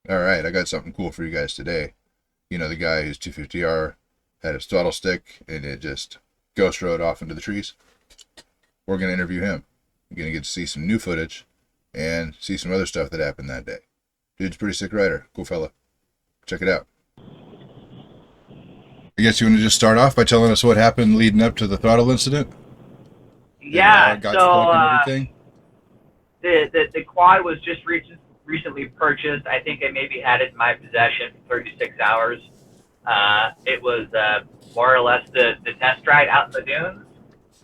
All right, I got something cool for you guys today. You know, the guy whose 250R had his throttle stick and it just ghost rode off into the trees. We're going to interview him. You're going to get to see some new footage and see some other stuff that happened that day. Dude's a pretty sick rider. Cool fella. Check it out. I guess you want to just start off by telling us what happened leading up to the throttle incident and how Yeah, it got so stuck and everything. the quad was just recently purchased. I think I maybe had it in my possession for 36 hours. It was more or less the test ride out in the dunes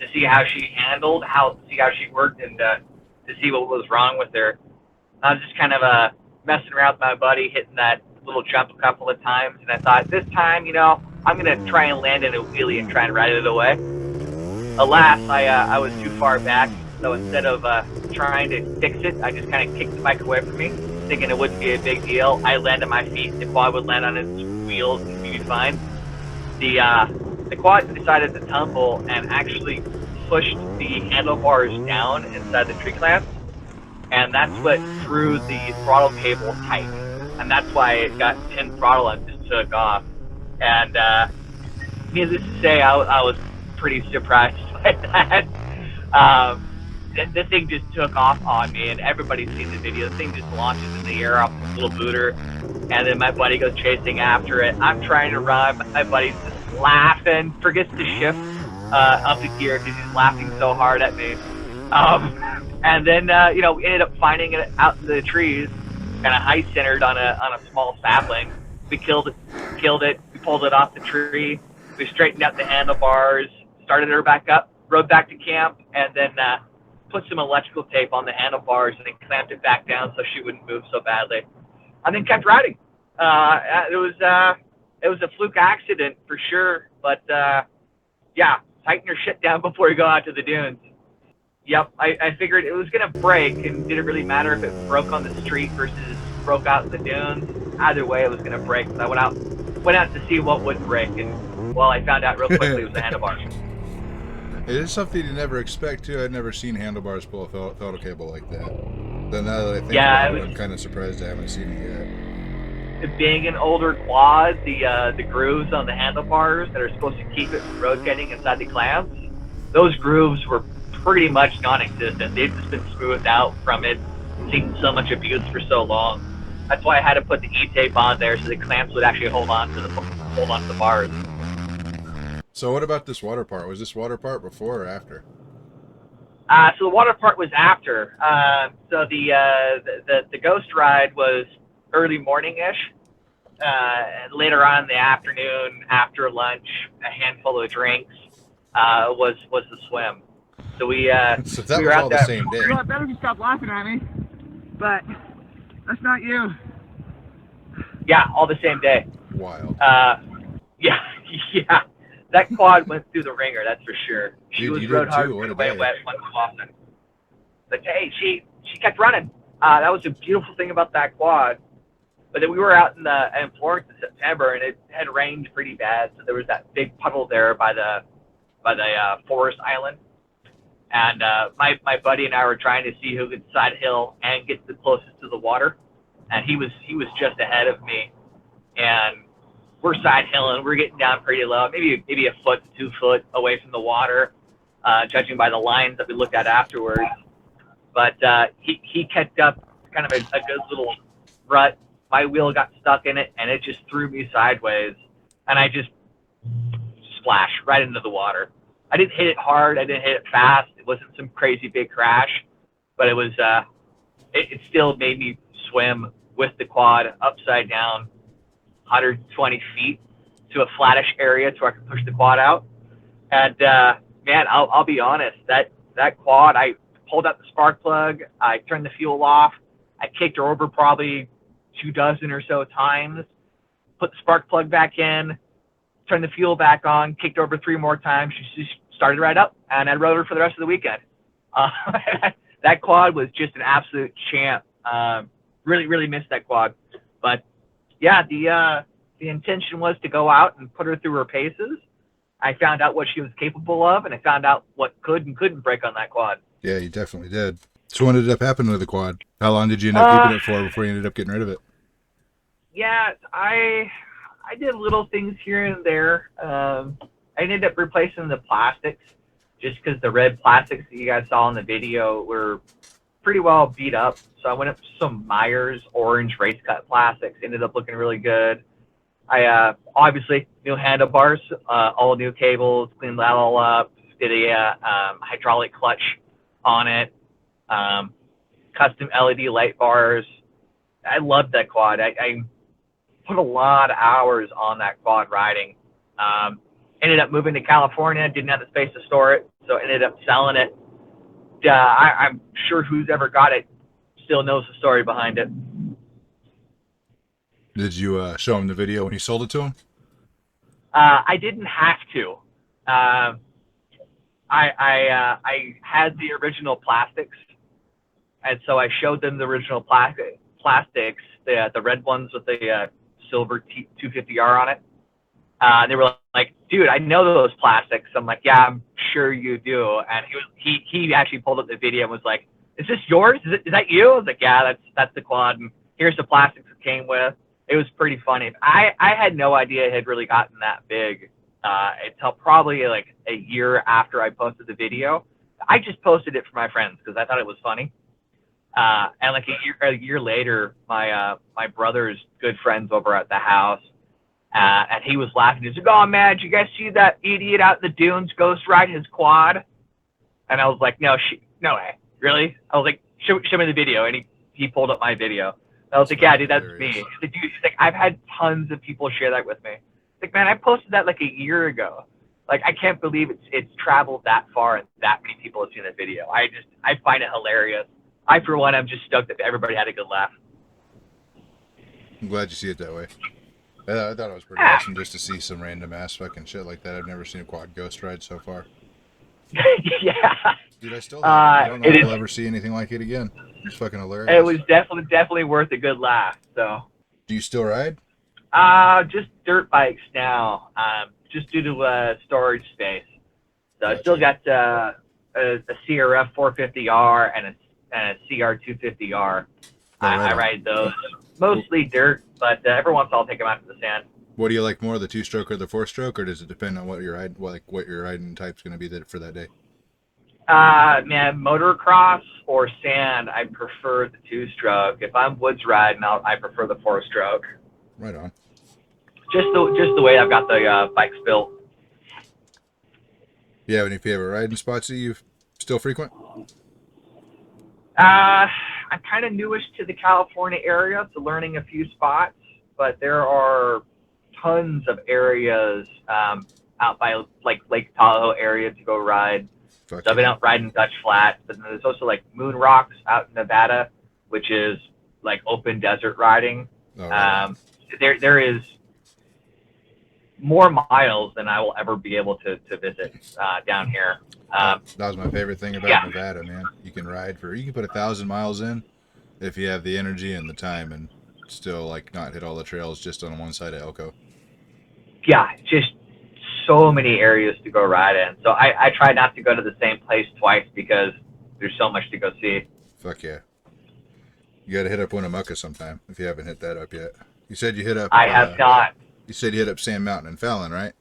to see how she handled, see how she worked, and to see what was wrong with her. I was just kind of messing around with my buddy, hitting that little jump a couple of times, and I thought this time, I'm gonna try and land in a wheelie and try and ride it away. Alas, I was too far back, so instead of trying to fix it, I just kind of kicked the bike away from me, thinking it wouldn't be a big deal. I landed on my feet. The quad would land on its wheels and be fine. The quad decided to tumble and actually pushed the handlebars down inside the tree clamps, and that's what threw the throttle cable tight, and that's why it got pin throttle and just took off. And needless to say, I was pretty surprised by that. Um, the thing just took off on me, and everybody's seen the video. The thing just launches in the air off this little booter, and then my buddy goes chasing after it. I'm trying to run. My buddy's just laughing, forgets to shift up the gear because he's laughing so hard at me. And then, we ended up finding it out in the trees, kind of high centered on a small sapling. We killed it. We pulled it off the tree. We straightened out the handlebars, started her back up, rode back to camp, and then put some electrical tape on the handlebars and then clamped it back down so she wouldn't move so badly. And then kept riding. It was a fluke accident for sure, but yeah, tighten your shit down before you go out to the dunes. Yep, I figured it was gonna break, and did it really matter if it broke on the street versus broke out in the dunes? Either way, it was gonna break. So I went out to see what would break, and well, I found out real quickly it was the handlebars. It is something you never expect, too. I'd never seen handlebars pull a throttle cable like that. Then now that I think Yeah, about it it, I'm kind of surprised I haven't seen it was being an older quad. The grooves on the handlebars that are supposed to keep it from rotating inside the clamps, those grooves were pretty much non-existent. They've just been smoothed out from it seeing so much abuse for so long. That's why I had to put the E-tape on there so the clamps would actually hold on to the bars. yet. So what about this water part? Was this water part before or after? So the water part was after. So the ghost ride was early morning-ish. Later on in the afternoon, after lunch, a handful of drinks was the swim. So So that we were was out all the there. same day. You know, I better you stop laughing at me, but that's not you. Yeah, all the same day. Wild. Yeah, yeah. That quad went through the ringer, that's for sure. She Dude, was you road did hard too. What a way day. wet one often. But hey, she kept running. That was a beautiful thing about that quad. But then we were out in Florence in September, and it had rained pretty bad. So there was that big puddle there by the forest island. And my buddy and I were trying to see who could side hill and get the closest to the water. And he was just ahead of me. And we're side hilling. We're getting down pretty low, maybe a foot to 2 foot away from the water, judging by the lines that we looked at afterwards. But he kept up kind of a good little rut. My wheel got stuck in it, and it just threw me sideways, and I just splashed right into the water. I didn't hit it hard. I didn't hit it fast. It wasn't some crazy big crash, but it still made me swim with the quad upside down 120 feet to a flattish area to where I could push the quad out. And man, I'll be honest, that quad, I pulled out the spark plug, I turned the fuel off, I kicked her over probably 24 or so times, put the spark plug back in, turned the fuel back on, kicked her over 3 more times. She just started right up, and I rode her for the rest of the weekend. Uh, that quad was just an absolute champ. Really missed that quad. But yeah, the intention was to go out and put her through her paces. I found out what she was capable of, and I found out what could and couldn't break on that quad. Yeah, you definitely did. So what ended up happening to the quad? How long did you end up keeping it for before you ended up getting rid of it? Yeah, I did little things here and there. I ended up replacing the plastics just because the red plastics that you guys saw in the video were pretty well beat up. So I went up to some Myers orange race cut plastics. Ended up looking really good. I obviously new handlebars, all new cables, cleaned that all up. Did a hydraulic clutch on it. Custom LED light bars. I loved that quad. I put a lot of hours on that quad riding. Ended up moving to California, didn't have the space to store it, so ended up selling it. I'm sure who's ever got it still knows the story behind it. Did you show him the video when you sold it to him? I didn't have to. I had the original plastics, and so I showed them the original plastics, the red ones with the silver 250R on it. They were like, dude, I know those plastics. I'm like, yeah, I'm sure you do. And he actually pulled up the video and was like, is this yours? Is that you? I was like, yeah, that's the quad. And here's the plastics it came with. It was pretty funny. I had no idea it had really gotten that big until probably like a year after I posted the video. I just posted it for my friends because I thought it was funny. And like a year later, my brother's good friends over at the house, and he was laughing. He's like, "Oh man, did you guys see that idiot out in the dunes ghost ride his quad?" And I was like, "No, no way, really?" I was like, "Show me the video." And he pulled up my video. I was like, "Yeah, dude, that's me." He's like, "Dude," he's like, "I've had tons of people share that with me." He's like, "Man, I posted that like a year ago. Like, I can't believe it's traveled that far and that many people have seen that video." I find it hilarious. For one, I'm just stoked that everybody had a good laugh. I'm glad you see it that way. I thought it was pretty awesome just to see some random ass fucking shit like that. I've never seen a quad ghost ride so far. Yeah. Dude, I still I don't know if I'll ever see anything like it again. It's fucking hilarious. It was definitely worth a good laugh. So. Do you still ride? Just dirt bikes now. Just due to storage space. So I still got a CRF 450R and a CR 250R. I ride those. Mostly dirt, but every once in a while I'll take them out to the sand. What do you like more, the 2-stroke or the 4-stroke, or does it depend on what your riding type's going to be for that day? Man, motocross or sand, I prefer the 2-stroke. If I'm woods riding, I prefer the 4-stroke. Right on. Just the way I've got the bikes built. Yeah, any favorite riding spots that you still frequent? I'm kind of newish to the California area, so learning a few spots, but there are tons of areas out by like Lake Tahoe area to go ride. So I've been out riding Dutch Flat, but then there's also like Moon Rocks out in Nevada, which is like open desert riding. Oh, right. There is more miles than I will ever be able to visit down here. That was my favorite thing about Nevada, man. You can put 1,000 miles in if you have the energy and the time, and still like not hit all the trails just on one side of Elko. Yeah, just so many areas to go ride in. So I try not to go to the same place twice because there's so much to go see. Fuck yeah. You got to hit up Winnemucca sometime if you haven't hit that up yet. You said you hit up... I have not. You said you hit up Sand Mountain and Fallon, right?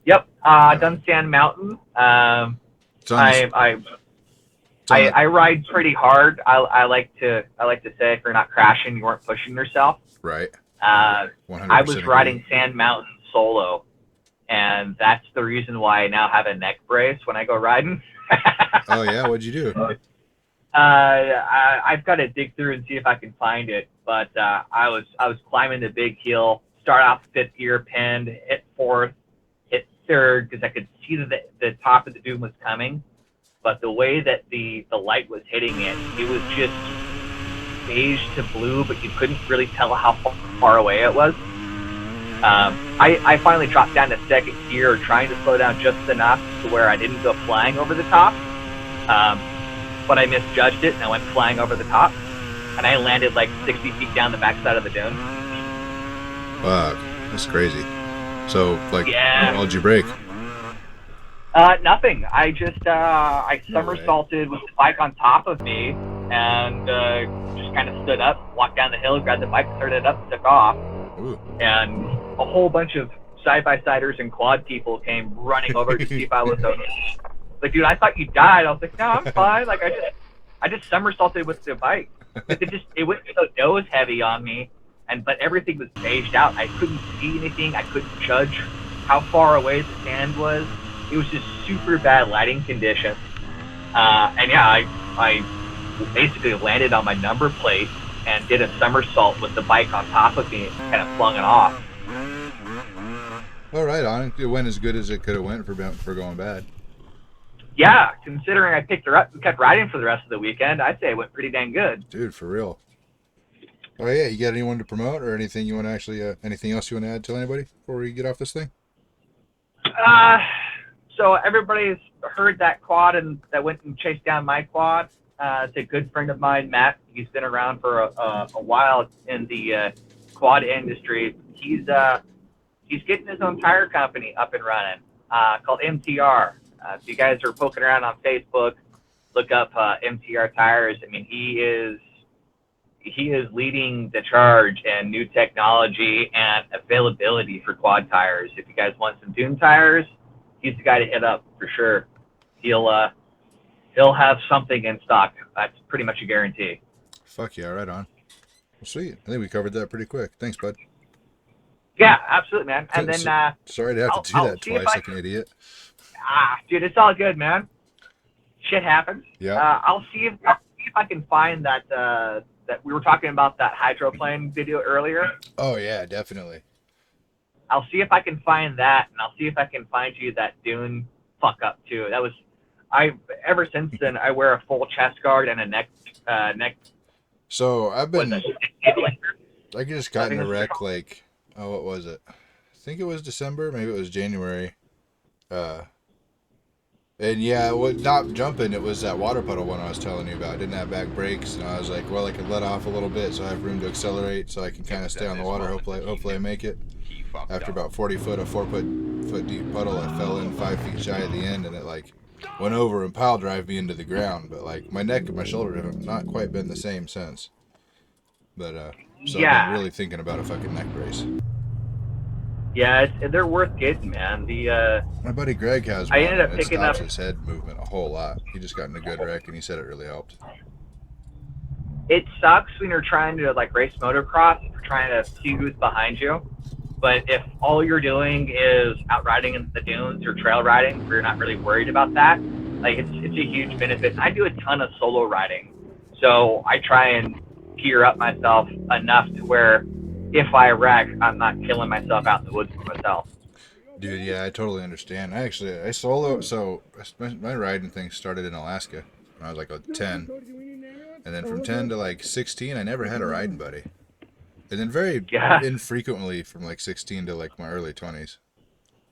Yep, done Sand Mountain. I ride pretty hard. I like to say if you're not crashing, you weren't pushing yourself. Right. I was riding Sand Mountain solo, and that's the reason why I now have a neck brace when I go riding. Oh yeah, what'd you do? I've got to dig through and see if I can find it. But I was climbing the big hill. Start off 5th gear pinned, hit 4th, hit 3rd because I could see that the top of the dune was coming. But the way that the light was hitting it, it was just beige to blue, but you couldn't really tell how far away it was. I finally dropped down to 2nd gear, trying to slow down just enough to where I didn't go flying over the top. But I misjudged it, and I went flying over the top. And I landed like 60 feet down the backside of the dune. Wow, that's crazy. So, like, how'd you break? Nothing. I just I somersaulted with the bike on top of me, and just kind of stood up, walked down the hill, grabbed the bike, started it up, and took off. Ooh. And a whole bunch of side-by-siders and quad people came running over to see if I was okay. Like, dude, I thought you died. I was like, no, I'm fine. Like, I just somersaulted with the bike. Like, it went so nose heavy on me, but everything was phased out. I couldn't see anything. I couldn't judge how far away the stand was. It was just super bad lighting conditions. And yeah, I basically landed on my number plate and did a somersault with the bike on top of me and kind of flung it off. All right, on. It went as good as it could have went for going bad. Yeah, considering I picked her up and kept riding for the rest of the weekend, I'd say it went pretty dang good. Dude, for real. Oh yeah, you got anyone to promote or anything you want to actually, anything else you want to add to anybody before we get off this thing? So everybody's heard that quad and that went and chased down my quad. It's a good friend of mine, Matt. He's been around for a while in the quad industry. He's getting his own tire company up and running called MTR. If you guys are poking around on Facebook, look up MTR Tires. I mean, he is leading the charge in new technology and availability for quad tires. If you guys want some dune tires, he's the guy to hit up for sure. He'll have something in stock. That's pretty much a guarantee. Fuck yeah, right on. Well, sweet. I think we covered that pretty quick. Thanks, bud. Yeah, absolutely, man. And then sorry to have to do that twice like an idiot. Dude, it's all good, man. Shit happens. Yeah. I'll see if I can find that that we were talking about, that hydroplane video earlier. Oh yeah, definitely. I'll see if I can find that, and I'll see if I can find you that dune fuck up too. That was ever since then I wear a full chest guard and a neck. So I just got in a wreck like, what was it? I think it was December, maybe it was January. And yeah, not jumping, it was that water puddle one I was telling you about. I didn't have back brakes, and I was like, well, I can let off a little bit so I have room to accelerate so I can kind of stay on the water. Hopefully I make it. After about 40 foot, a 4 foot deep puddle, I fell in 5 feet shy of the end, and it like went over and pile drive me into the ground. But like my neck and my shoulder have not quite been the same since. But so yeah. I've been really thinking about a fucking neck brace. Yeah, they're worth getting, man. My buddy Greg has one. I ended up and picking stops up his head movement a whole lot. He just got in a good wreck, and he said it really helped. It sucks when you're trying to like race motocross, if you're trying to see who's behind you. But if all you're doing is out riding in the dunes or trail riding, where you're not really worried about that, like it's a huge benefit. I do a ton of solo riding, so I try and gear up myself enough to where if I wreck, I'm not killing myself out in the woods for myself. Dude, yeah, I totally understand. I solo, so my riding thing started in Alaska when I was like 10. And then from 10 to like 16, I never had a riding buddy. And then very infrequently from like 16 to like my early 20s.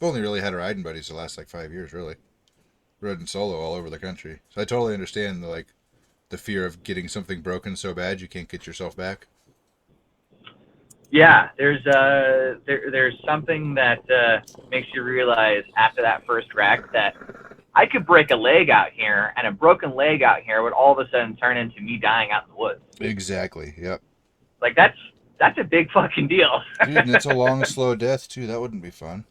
I've only really had a riding buddies the last like 5 years, really. Riding solo all over the country. So I totally understand the fear of getting something broken so bad you can't get yourself back. Yeah, there's something that makes you realize after that first wreck that I could break a leg out here, and a broken leg out here would all of a sudden turn into me dying out in the woods. Exactly. Yep. Like that's a big fucking deal. Dude, and it's a long, slow death too. That wouldn't be fun.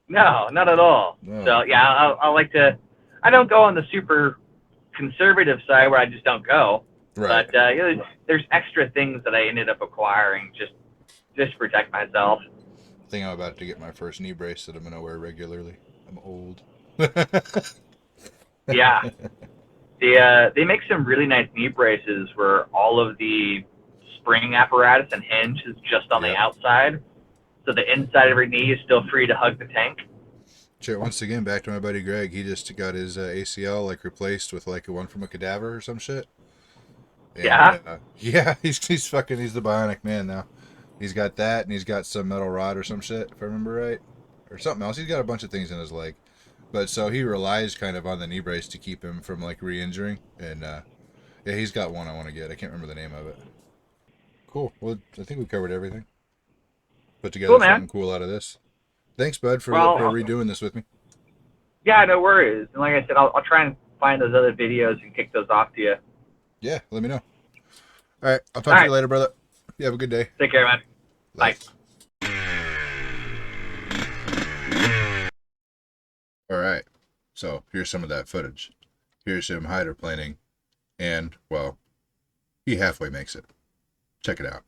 No, not at all. No. So yeah, I like to. I don't go on the super conservative side where I just don't go. Right. But there's extra things that I ended up acquiring just to protect myself. I think I'm about to get my first knee brace that I'm gonna wear regularly. I'm old. Yeah. They make some really nice knee braces where all of the spring apparatus and hinge is just on the outside, so the inside of your knee is still free to hug the tank. Sure. Once again, back to my buddy Greg. He just got his ACL like replaced with like one from a cadaver or some shit. And, yeah, he's the bionic man now. He's got that, and he's got some metal rod or some shit, if I remember right, or something else. He's got a bunch of things in his leg, but so he relies kind of on the knee brace to keep him from like re-injuring. And yeah, he's got one I want to get. I can't remember the name of it. Cool. Well, I think we covered everything. Put together something cool out of this. Thanks, bud, for redoing this with me. Yeah, no worries. And like I said, I'll try and find those other videos and kick those off to you. Yeah, let me know. All right, I'll talk All to you right. later, brother. You have a good day. Take care, man. Bye. All right, so here's some of that footage. Here's him hydroplaning, and, well, he halfway makes it. Check it out.